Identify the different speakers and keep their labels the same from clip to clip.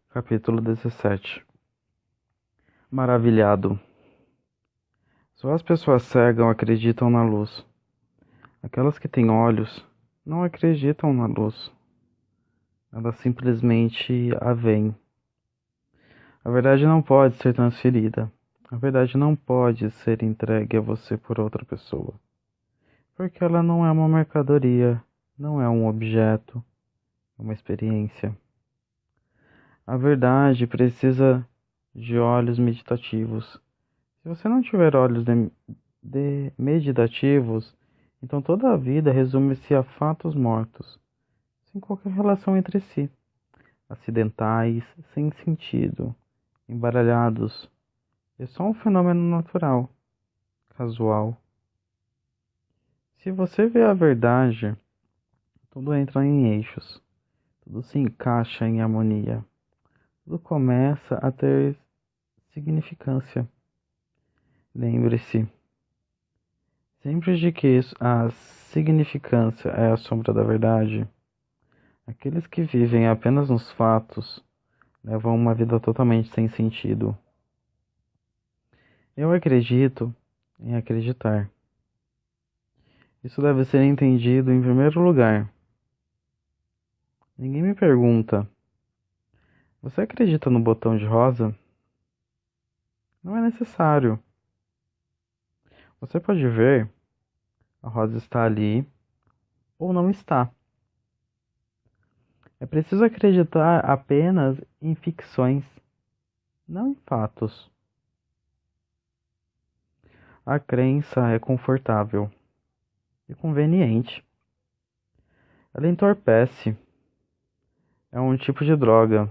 Speaker 1: Capítulo 17. Maravilhado. Só as pessoas cegas acreditam na luz. Aquelas que têm olhos não acreditam na luz. Elas simplesmente a veem. A verdade não pode ser transferida. A verdade não pode ser entregue a você por outra pessoa. Porque ela não é uma mercadoria, não é um objeto, é uma experiência. A verdade precisa de olhos meditativos. Se você não tiver olhos meditativos, então toda a vida resume-se a fatos mortos, sem qualquer relação entre si, acidentais, sem sentido, embaralhados. É só um fenômeno natural, casual. Se você vê a verdade, tudo entra em eixos, tudo se encaixa em harmonia, tudo começa a ter significância. Lembre-se sempre de que a significância é a sombra da verdade. Aqueles que vivem apenas nos fatos levam uma vida totalmente sem sentido. Eu acredito em acreditar. Isso deve ser entendido em primeiro lugar. Ninguém me pergunta: você acredita no botão de rosa? Não é necessário. Você pode ver, a rosa está ali ou não está. É preciso acreditar apenas em ficções, não em fatos. A crença é confortável e conveniente. Ela entorpece. É um tipo de droga.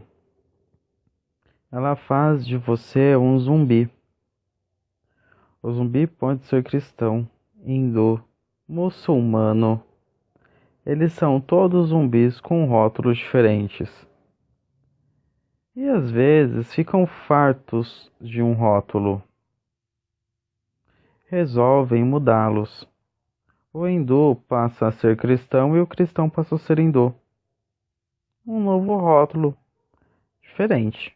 Speaker 1: Ela faz de você um zumbi. O zumbi pode ser cristão, hindu, muçulmano. Eles são todos zumbis com rótulos diferentes. E às vezes ficam fartos de um rótulo. Resolvem mudá-los. O hindu passa a ser cristão e o cristão passa a ser hindu. Um novo rótulo, diferente.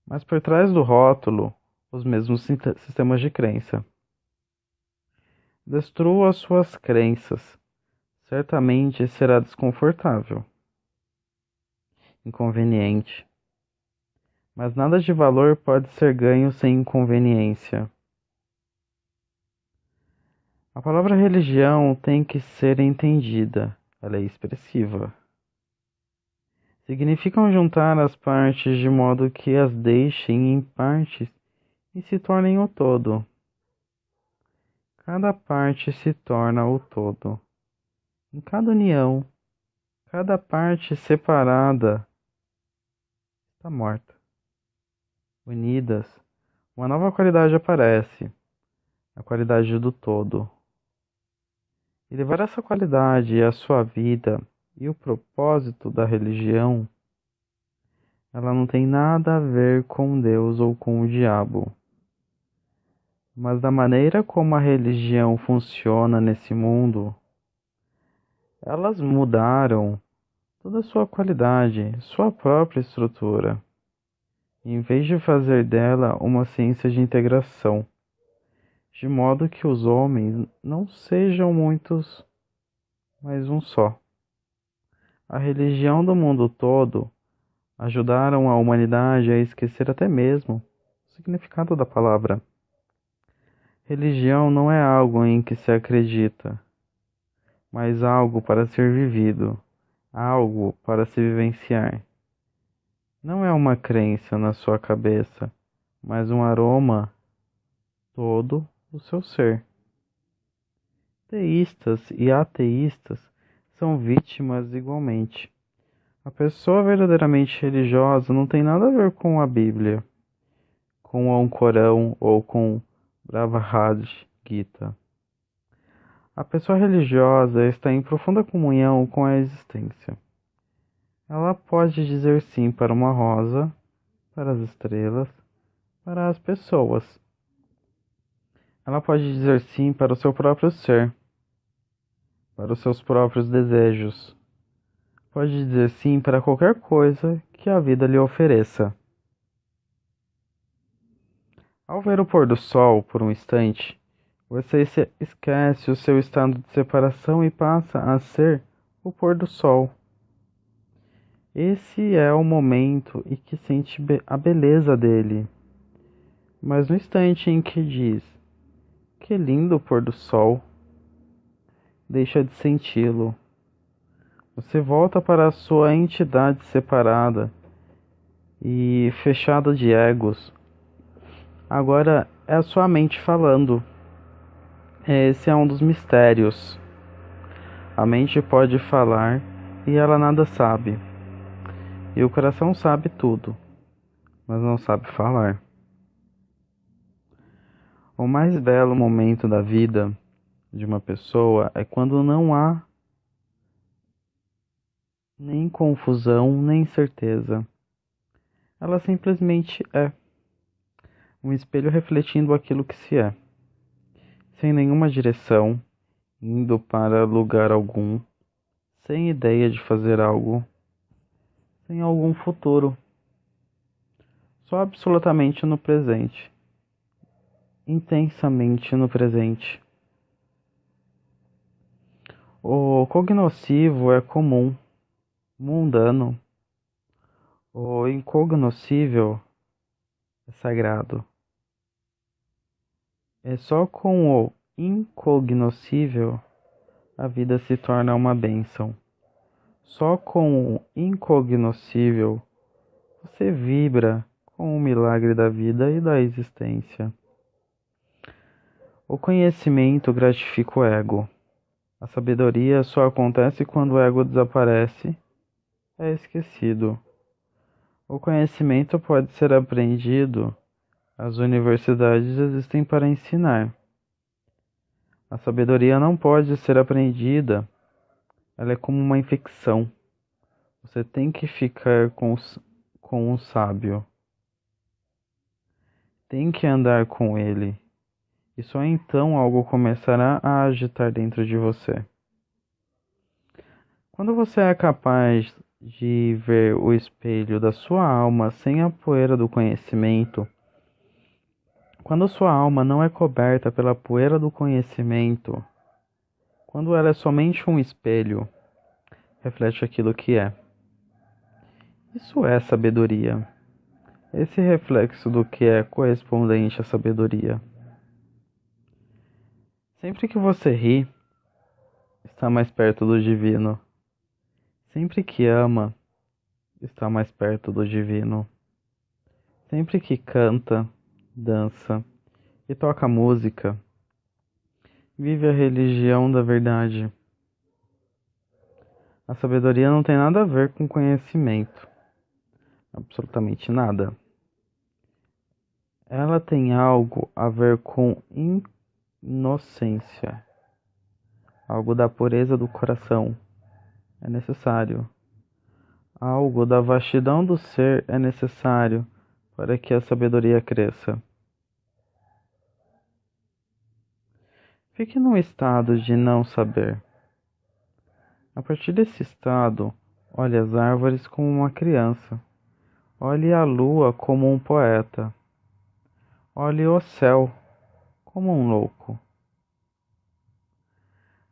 Speaker 1: Mas por trás do rótulo, os mesmos sistemas de crença. Destrua as suas crenças. Certamente será desconfortável, inconveniente. Mas nada de valor pode ser ganho sem inconveniência. A palavra religião tem que ser entendida. Ela é expressiva. Significam juntar as partes de modo que as deixem em partes e se tornem o todo. Cada parte se torna o todo. Em cada união, cada parte separada está morta. Unidas, uma nova qualidade aparece, a qualidade do todo. E levar essa qualidade à sua vida e o propósito da religião, ela não tem nada a ver com Deus ou com o diabo. Mas da maneira como a religião funciona nesse mundo, elas mudaram toda a sua qualidade, sua própria estrutura, em vez de fazer dela uma ciência de integração, de modo que os homens não sejam muitos, mas um só. A religião do mundo todo ajudaram a humanidade a esquecer até mesmo o significado da palavra. Religião não é algo em que se acredita, mas algo para ser vivido, algo para se vivenciar. Não é uma crença na sua cabeça, mas um aroma todo o seu ser. Teístas e ateístas são vítimas igualmente. A pessoa verdadeiramente religiosa não tem nada a ver com a Bíblia, com o Corão ou com Bhagavad Gita. A pessoa religiosa está em profunda comunhão com a existência. Ela pode dizer sim para uma rosa, para as estrelas, para as pessoas. Ela pode dizer sim para o seu próprio ser, para os seus próprios desejos, pode dizer sim para qualquer coisa que a vida lhe ofereça. Ao ver o pôr do sol por um instante, você esquece o seu estado de separação e passa a ser o pôr do sol. Esse é o momento em que sente a beleza dele. Mas no instante em que diz, que lindo pôr do sol, deixa de senti-lo. Você volta para a sua entidade separada e fechada de egos. Agora é a sua mente falando. Esse é um dos mistérios. A mente pode falar e ela nada sabe. E o coração sabe tudo, mas não sabe falar. O mais belo momento da vida de uma pessoa é quando não há nem confusão, nem certeza. Ela simplesmente é um espelho refletindo aquilo que se é, sem nenhuma direção, indo para lugar algum, sem ideia de fazer algo, sem algum futuro, só absolutamente no presente, intensamente no presente. O cognoscivo é comum, mundano. O incognoscível é sagrado. É só com o incognoscível a vida se torna uma bênção. Só com o incognoscível você vibra com o milagre da vida e da existência. O conhecimento gratifica o ego. A sabedoria só acontece quando o ego desaparece, é esquecido. O conhecimento pode ser aprendido. As universidades existem para ensinar. A sabedoria não pode ser aprendida. Ela é como uma infecção. Você tem que ficar com o sábio. Tem que andar com ele. E só então algo começará a agitar dentro de você. Quando você é capaz de ver o espelho da sua alma sem a poeira do conhecimento, quando sua alma não é coberta pela poeira do conhecimento, quando ela é somente um espelho, reflete aquilo que é. Isso é sabedoria. Esse reflexo do que é correspondente à sabedoria. Sempre que você ri, está mais perto do divino. Sempre que ama, está mais perto do divino. Sempre que canta, dança e toca música, vive a religião da verdade. A sabedoria não tem nada a ver com conhecimento. Absolutamente nada. Ela tem algo a ver com inocência. Algo da pureza do coração é necessário. Algo da vastidão do ser é necessário para que a sabedoria cresça. Fique num estado de não saber. A partir desse estado, olhe as árvores como uma criança. Olhe a lua como um poeta. Olhe o céu como um louco.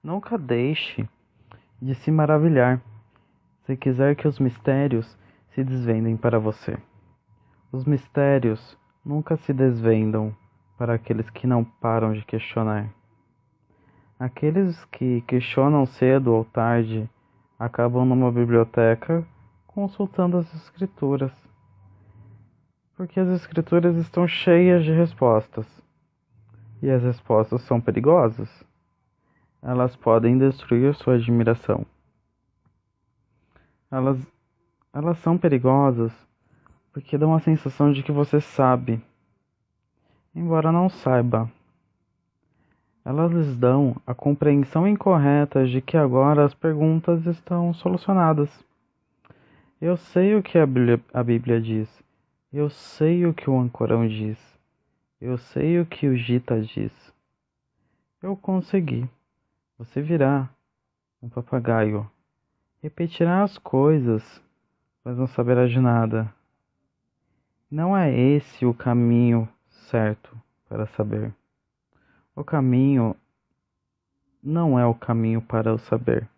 Speaker 1: Nunca deixe de se maravilhar, se quiser que os mistérios se desvendem para você. Os mistérios nunca se desvendam para aqueles que não param de questionar. Aqueles que questionam cedo ou tarde acabam numa biblioteca consultando as escrituras, porque as escrituras estão cheias de respostas, e as respostas são perigosas. Elas podem destruir sua admiração. Elas são perigosas porque dão a sensação de que você sabe, embora não saiba. Elas lhes dão a compreensão incorreta de que agora as perguntas estão solucionadas. Eu sei o que a Bíblia diz. Eu sei o que o Ancorão diz. Eu sei o que o Gita diz. Eu consegui. Você virá um papagaio Repetirá as coisas, mas não saberá de nada. Não é esse o caminho certo para saber. O caminho não é o caminho para o saber.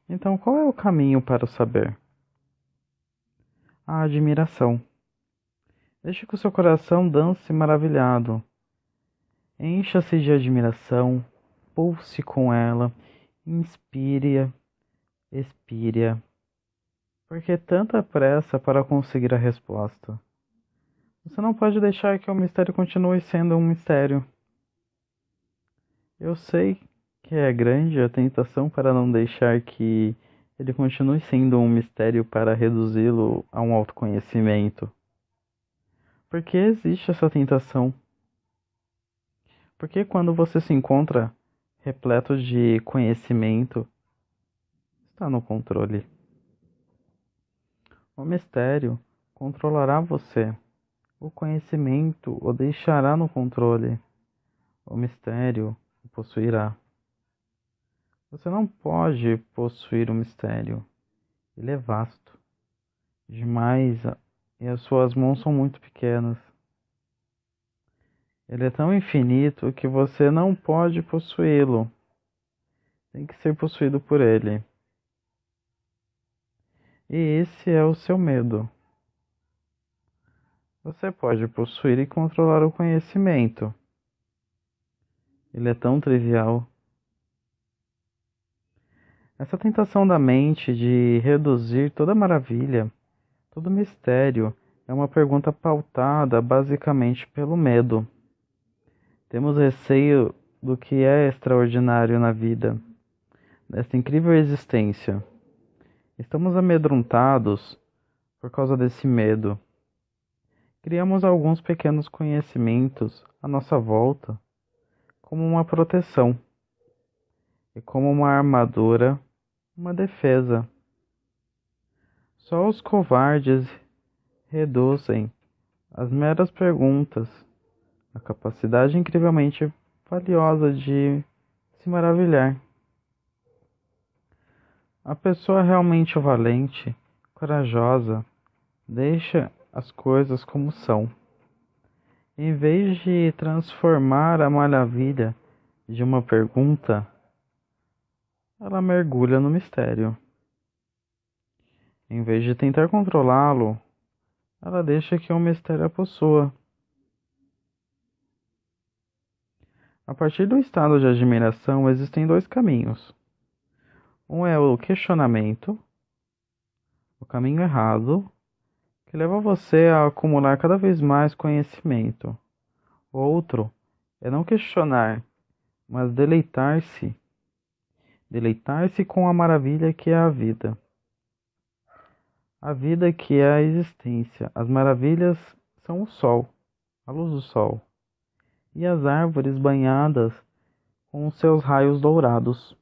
Speaker 1: Então, qual é o caminho para o saber? A admiração. Deixe que o seu coração dance maravilhado. Encha-se de admiração, pulse com ela, inspire-a, expire-a. Por que tanta pressa para conseguir a resposta? Você não pode deixar que o mistério continue sendo um mistério. Eu sei que é grande a tentação para não deixar que ele continue sendo um mistério para reduzi-lo a um autoconhecimento. Por que existe essa tentação? Porque quando você se encontra repleto de conhecimento, está no controle. O mistério controlará você. O conhecimento o deixará no controle. O mistério o possuirá. Você não pode possuir o mistério. Ele é vasto demais e as suas mãos são muito pequenas. Ele é tão infinito que você não pode possuí-lo. Tem que ser possuído por ele. E esse é o seu medo. Você pode possuir e controlar o conhecimento. Ele é tão trivial. Essa tentação da mente de reduzir toda maravilha, todo mistério, é uma pergunta pautada basicamente pelo medo. Temos receio do que é extraordinário na vida, desta incrível existência. Estamos amedrontados por causa desse medo. Criamos alguns pequenos conhecimentos à nossa volta como uma proteção e como uma armadura, uma defesa. Só os covardes reduzem as meras perguntas a capacidade incrivelmente valiosa de se maravilhar. A pessoa realmente valente, corajosa, deixa as coisas como são. Em vez de transformar a maravilha de uma pergunta, ela mergulha no mistério. Em vez de tentar controlá-lo, ela deixa que o mistério a possua. A partir do estado de admiração, existem dois caminhos. Um é o questionamento, o caminho errado, que leva você a acumular cada vez mais conhecimento. O outro é não questionar, mas deleitar-se. Deleitar-se com a maravilha que é a vida. A vida que é a existência. As maravilhas são o sol, a luz do sol, e as árvores banhadas com os seus raios dourados.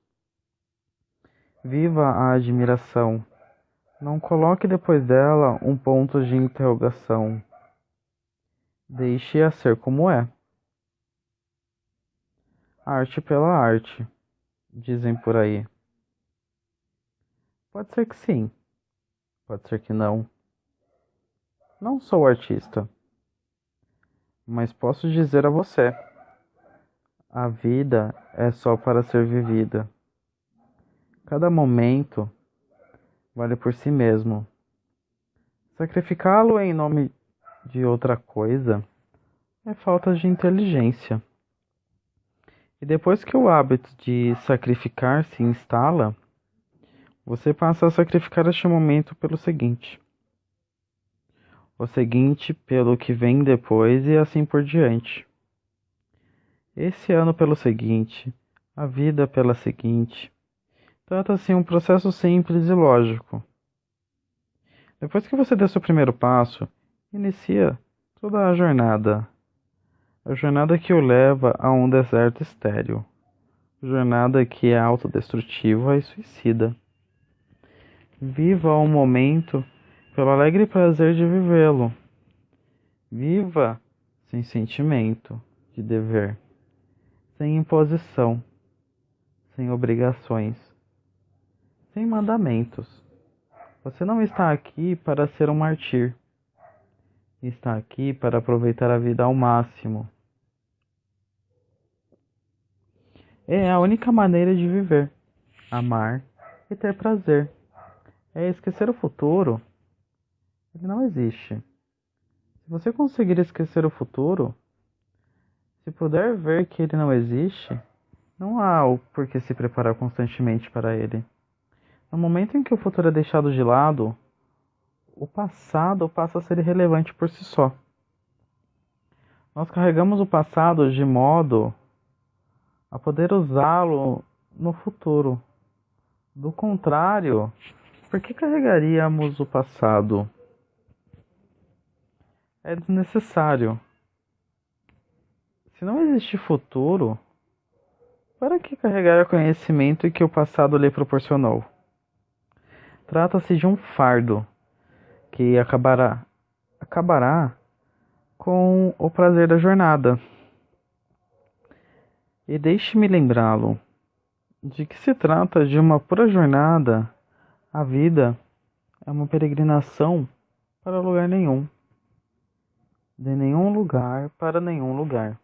Speaker 1: Viva a admiração. Não coloque depois dela um ponto de interrogação. Deixe-a ser como é. Arte pela arte, dizem por aí. Pode ser que sim, pode ser que não. Não sou artista, mas posso dizer a você: a vida é só para ser vivida. Cada momento vale por si mesmo. Sacrificá-lo em nome de outra coisa é falta de inteligência. E depois que o hábito de sacrificar se instala, você passa a sacrificar este momento pelo seguinte. O seguinte pelo que vem depois e assim por diante. Esse ano pelo seguinte, a vida pela seguinte. Trata-se de um processo simples e lógico. Depois que você der seu primeiro passo, inicia toda a jornada. A jornada que o leva a um deserto estéril. Jornada que é autodestrutiva e suicida. Viva o momento pelo alegre prazer de vivê-lo. Viva sem sentimento de dever, sem imposição, sem obrigações, sem mandamentos. Você não está aqui para ser um mártir. Está aqui para aproveitar a vida ao máximo. É a única maneira de viver, amar e ter prazer. É esquecer o futuro. Ele não existe. Se você conseguir esquecer o futuro, se puder ver que ele não existe, não há o porquê se preparar constantemente para ele. No momento em que o futuro é deixado de lado, o passado passa a ser irrelevante por si só. Nós carregamos o passado de modo a poder usá-lo no futuro. Do contrário, por que carregaríamos o passado? É desnecessário. Se não existe futuro, para que carregar o conhecimento que o passado lhe proporcionou? Trata-se de um fardo que acabará com o prazer da jornada. E deixe-me lembrá-lo de que se trata de uma pura jornada. A vida é uma peregrinação para lugar nenhum, de nenhum lugar para nenhum lugar.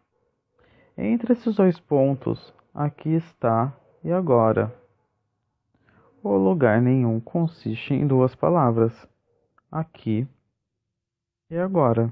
Speaker 1: Entre esses dois pontos, aqui está e agora. O lugar nenhum consiste em duas palavras: aqui e agora.